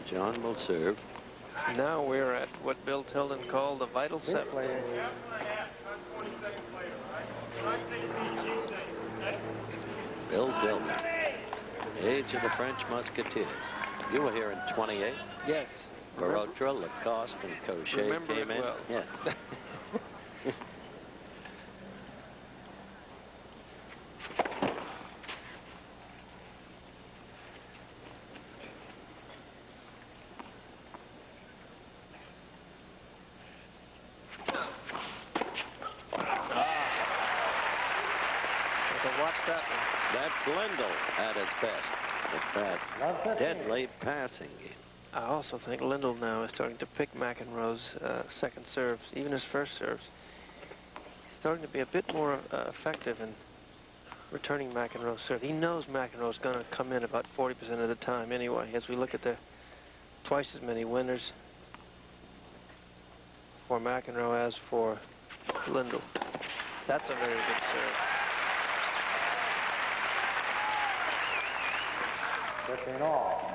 John will serve. Now we're at what Bill Tilden called the vital seventh. Bill Tilden, age of the French Musketeers. You were here in 28. Yes. Barotra, Lacoste, and Cochet came in. Well. Yes. That's Lendl at his best with that deadly passing game. I also think Lendl now is starting to pick McEnroe's second serves, even his first serves. He's starting to be a bit more effective in returning McEnroe's serve. He knows McEnroe's going to come in about 40% of the time anyway, as we look at the twice as many winners for McEnroe as for Lendl. That's a very good serve.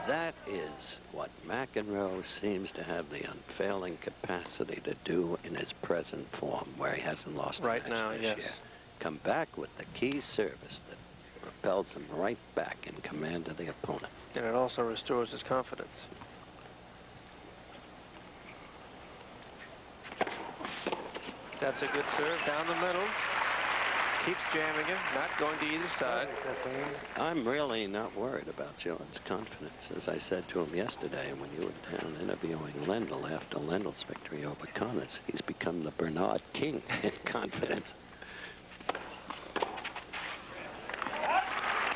That is what McEnroe seems to have the unfailing capacity to do in his present form, where he hasn't lost right now, yes. Year. Come back with the key service that propels him right back in command of the opponent. And it also restores his confidence. That's a good serve down the middle. Keeps jamming him, not going to either side. I'm really not worried about John's confidence. As I said to him yesterday when you were down interviewing Lendl after Lendl's victory over Connors, he's become the Bernard King in confidence.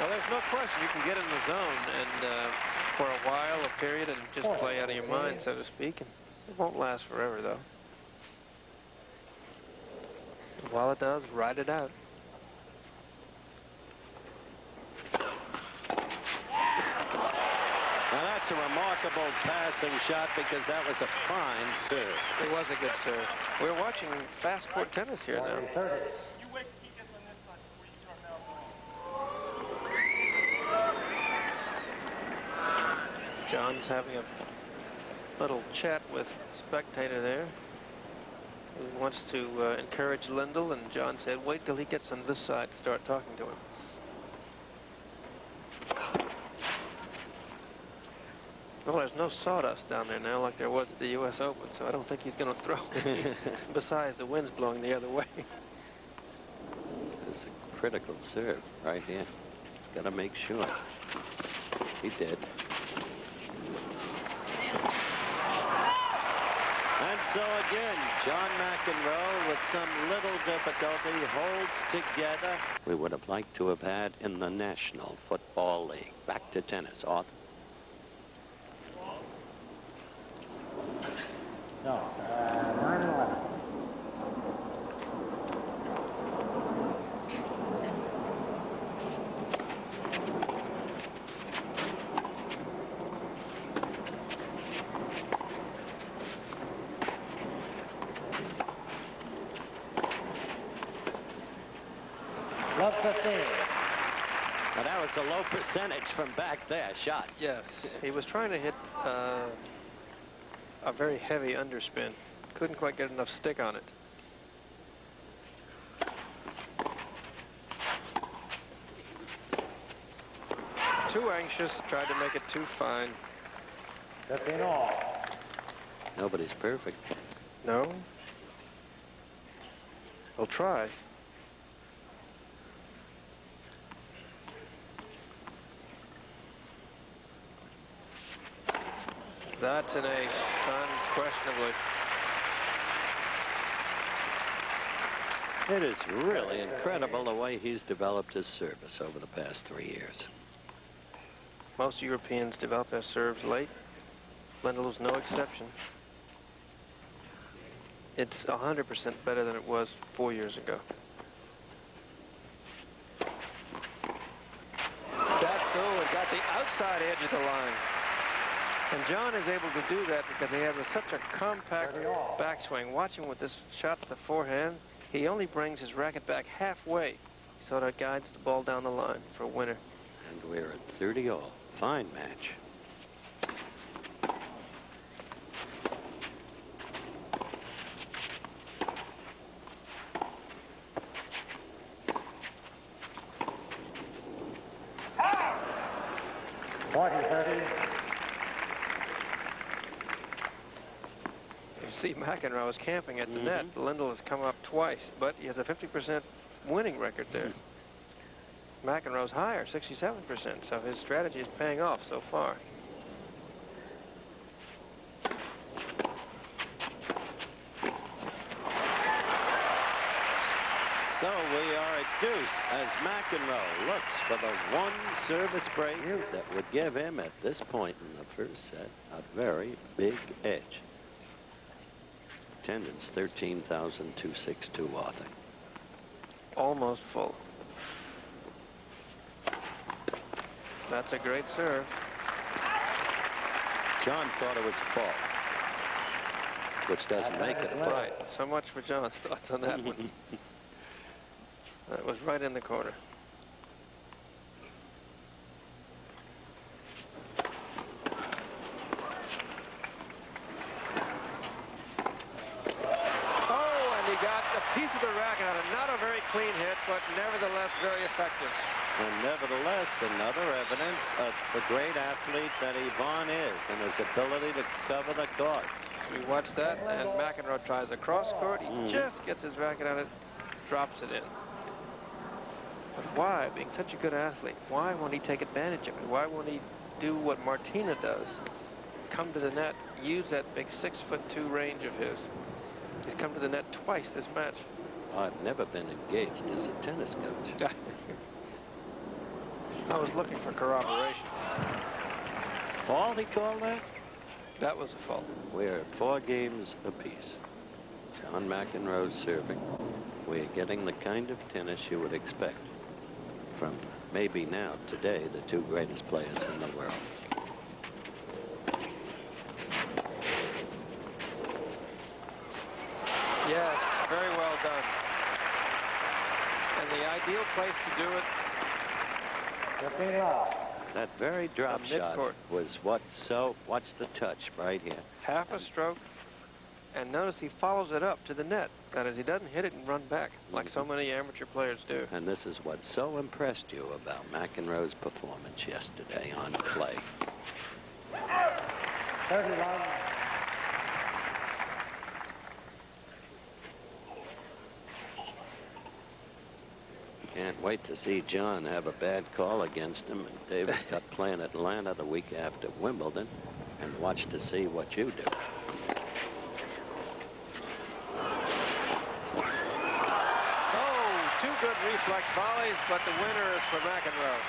Well, there's no question you can get in the zone and for a while, a period, and just play out of your mind, so to speak. And it won't last forever, though. While it does, ride it out. Now that's a remarkable passing shot because that was a fine serve. It was a good serve. We're watching fast court tennis here now. John's having a little chat with the spectator there. He wants to encourage Lendl, and John said, wait till he gets on this side to start talking to him. Well, there's no sawdust down there now like there was at the U.S. Open, so I don't think he's going to throw it. Besides, the wind's blowing the other way. It's a critical serve right here. He's got to make sure. He did. And so again, John McEnroe, with some little difficulty, holds together. We would have liked to have had in the National Football League. Back to tennis, Arthur. No, 9-11. Love 15. Now that was a low percentage from back there, shot. Yes, he was trying to hit a very heavy underspin. Couldn't quite get enough stick on it. Too anxious, tried to make it too fine. 15 all. Nobody's perfect. No? We'll try. That's an ace, unquestionably. It is really incredible the way he's developed his service over the past 3 years. Most Europeans develop their serves late. Lendl was no exception. It's 100% better than it was 4 years ago. That's so, it got the outside edge of the line. And John is able to do that because he has such a compact backswing. Watch him with this shot to the forehand. He only brings his racket back halfway, so that guides the ball down the line for a winner. And we're at 30 all. Fine match. 40-30. You see McEnroe is camping at the net. Lendl has come up twice, but he has a 50% winning record there. McEnroe's higher, 67%, so his strategy is paying off so far. So we are at deuce as McEnroe looks for the one service break that would give him at this point in the first set a very big edge. Attendance 13,262, Arthur. Almost full. That's a great serve. John thought it was a fault, which doesn't make it a fault. Right. So much for John's thoughts on that one. That was right in the corner. Oh, and he got a piece of the racket out of not a very clean hit, but nevertheless very effective. And nevertheless, another evidence of the great athlete that Ivan is and his ability to cover the court. We watched that, and McEnroe tries a cross court. He just gets his racket out of it, drops it in. But why, being such a good athlete, why won't he take advantage of it? Why won't he do what Martina does? Come to the net, use that big 6'2" range of his. He's come to the net twice this match. I've never been engaged as a tennis coach. I was looking for corroboration. Fault, he called that? That was a fault. We're at 4 games apiece. John McEnroe's serving. We're getting the kind of tennis you would expect from maybe now, today, the 2 greatest players in the world. Yes, very well done. And the ideal place to do it. 15 love. That very drop shot was watch the touch right here. Half a stroke, and notice he follows it up to the net. That is, he doesn't hit it and run back like so many amateur players do. And this is what so impressed you about McEnroe's performance yesterday on clay. 30 love. Can't wait to see John have a bad call against him and Davis got playing Atlanta the week after Wimbledon, and watch to see what you do. Oh, 2 good reflex volleys, but the winner is for McEnroe.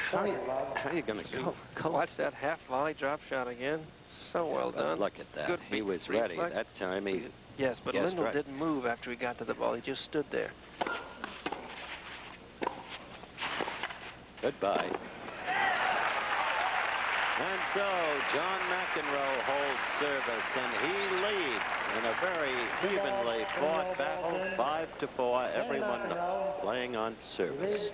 How are you going to go? Watch that half volley drop shot again. So well done. Look at that. Good He was ready. reflex. That time he... Yes, but guessed Lendl right. didn't move after he got to the ball. He just stood there. Goodbye. And so John McEnroe holds service, and he leads in a very evenly fought battle, 5-4. Everyone playing on service.